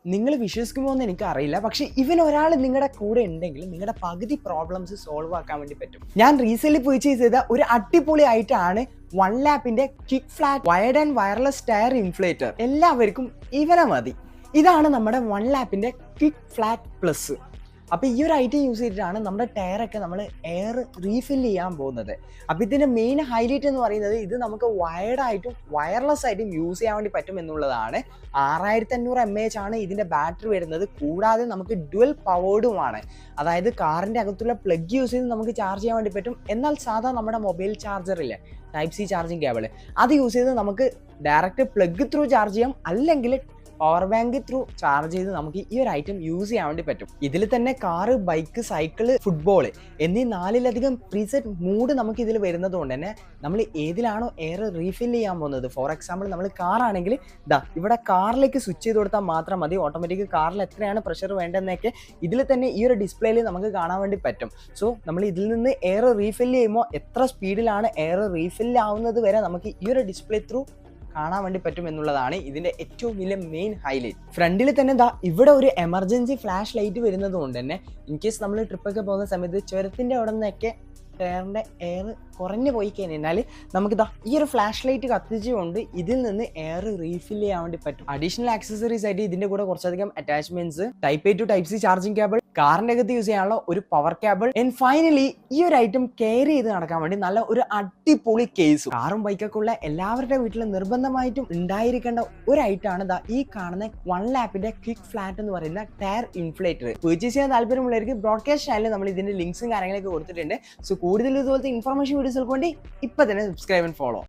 നിങ്ങൾ വിശ്വസിക്കുമോ എന്ന് എനിക്കറിയില്ല, പക്ഷേ ഒരാൾ നിങ്ങളുടെ കൂടെ ഉണ്ടെങ്കിൽ നിങ്ങളുടെ പകുതി പ്രോബ്ലംസ് സോൾവ് ആക്കാൻ വേണ്ടി പറ്റും. ഞാൻ റീസെന്റ് പർച്ചേസ് ചെയ്ത ഒരു അടിപൊളി ആയിട്ടാണ് OneLapന്റെ quick flat wired and wireless tyre inflator. എല്ലാവർക്കും ഇവനെ മതി. ഇതാണ് നമ്മുടെ OneLapന്റെ ക്വിക്ക് ഫ്ലാറ്റ് പ്ലസ്. അപ്പോൾ ഈ ഒരു ഐറ്റം യൂസ് ചെയ്തിട്ടാണ് നമ്മുടെ ടയറൊക്കെ നമ്മൾ എയർ റീഫിൽ ചെയ്യാൻ പോകുന്നത്. അപ്പോൾ ഇതിൻ്റെ മെയിൻ ഹൈലൈറ്റ് എന്ന് പറയുന്നത് ഇത് നമുക്ക് വയർഡ് ആയിട്ടും വയർലെസ് ആയിട്ടും യൂസ് ചെയ്യാൻ വേണ്ടി പറ്റും എന്നുള്ളതാണ്. 6500 mAh ആണ് ഇതിൻ്റെ ബാറ്ററി വരുന്നത്. കൂടാതെ നമുക്ക് ഡ്യുവൽ പവേർഡുമാണ്. അതായത് കാറിൻ്റെ അകത്തുള്ള പ്ലഗ് യൂസ് ചെയ്ത് നമുക്ക് ചാർജ് ചെയ്യാൻ വേണ്ടി പറ്റും. എന്നാൽ സാധാ നമ്മുടെ മൊബൈൽ ചാർജറില്ലേ, ടൈപ്പ് സി ചാർജിങ് കേബിൾ, അത് യൂസ് ചെയ്ത് നമുക്ക് ഡയറക്റ്റ് പ്ലഗ് ത്രൂ ചാർജ് ചെയ്യാം, അല്ലെങ്കിൽ പവർ ബാങ്ക് ത്രൂ ചാർജ് ചെയ്ത് നമുക്ക് ഈ ഒരു ഐറ്റം യൂസ് ചെയ്യാൻ വേണ്ടി പറ്റും. ഇതിൽ തന്നെ കാറ്, ബൈക്ക്, സൈക്കിള്, ഫുട്ബോൾ എന്നീ 4ലധികം പ്രീസെറ്റ് മൂഡ് നമുക്ക് ഇതിൽ വരുന്നത് കൊണ്ട് തന്നെ നമ്മൾ ഏതിലാണോ എയർ റീഫിൽ ചെയ്യാൻ പോകുന്നത്, ഫോർ എക്സാമ്പിൾ നമ്മൾ കാറാണെങ്കിൽ ഇവിടെ കാറിലേക്ക് സ്വിച്ച് ചെയ്ത് കൊടുത്താൽ മാത്രം മതി. ഓട്ടോമാറ്റിക് കാറിൽ എത്രയാണ് പ്രഷർ വേണ്ടതെന്നൊക്കെ ഇതിൽ തന്നെ ഈ ഒരു ഡിസ്പ്ലേയിൽ നമുക്ക് കാണാൻ വേണ്ടി പറ്റും. സോ നമ്മൾ ഇതിൽ നിന്ന് എയർ റീഫിൽ ചെയ്യുമ്പോൾ എത്ര സ്പീഡിലാണ് എയർ റീഫിൽ ആവുന്നത് വരെ നമുക്ക് ഈ ഒരു ഡിസ്പ്ലേ ത്രൂ കാണാൻ വേണ്ടി പറ്റും എന്നുള്ളതാണ് ഇതിൻ്റെ ഏറ്റവും വലിയ മെയിൻ ഹൈലൈറ്റ്. ഫ്രണ്ടിൽ തന്നെ ഇവിടെ ഒരു എമർജൻസി ഫ്ലാഷ് ലൈറ്റ് വരുന്നത് കൊണ്ട് തന്നെ ഇൻ കേസ് നമ്മൾ ട്രിപ്പൊക്കെ പോകുന്ന സമയത്ത് ചുരത്തിൻ്റെ അവിടെ നിന്നൊക്കെ ടയറിൻ്റെ എയർ കുറഞ്ഞു പോയി കഴിഞ്ഞാൽ നമുക്ക് ഈ ഒരു ഫ്ലാഷ് ലൈറ്റ് കത്തിച്ചുകൊണ്ട് ഇതിൽ നിന്ന് എയർ റീഫിൽ ചെയ്യാൻ വേണ്ടി പറ്റും. അഡീഷണൽ ആക്സസറീസ് ആയിട്ട് ഇതിൻ്റെ കൂടെ കുറച്ചധികം attachments, type A to type C charging cable, കാറിൻ്റെ അകത്ത് യൂസ് ചെയ്യാനുള്ള ഒരു പവർ കേബിൾ, ആൻഡ് ഫൈനലി ഈ ഒരു ഐറ്റം ക്യാരി ചെയ്ത് നടക്കാൻ വേണ്ടി നല്ല ഒരു അടിപൊളി കേസും. കാറും ബൈക്കൊക്കെ ഉള്ള എല്ലാവരുടെ വീട്ടിലും നിർബന്ധമായിട്ടും ഉണ്ടായിരിക്കേണ്ട ഒരു ഐറ്റമാണ് ഈ കാണുന്ന OneLapന്റെ ക്വിക്ക് ഫ്ലാറ്റ് എന്ന് പറയുന്ന ടയർ ഇൻഫ്ലേറ്റർ. പർച്ചേസ് ചെയ്യാൻ താല്പര്യമുള്ളവർക്ക് ബ്രോഡ്കാസ്റ്റ് ചാനലിൽ നമ്മൾ ഇതിന്റെ ലിങ്ക്സും കാര്യങ്ങളൊക്കെ കൊടുത്തിട്ടുണ്ട്. സോ കൂടുതൽ ഇതുപോലത്തെ ഇൻഫർമേഷൻ വീഡിയോസുകൾക്ക് വേണ്ടി ഇപ്പൊ തന്നെ സബ്സ്ക്രൈബ് ആൻഡ് ഫോളോ.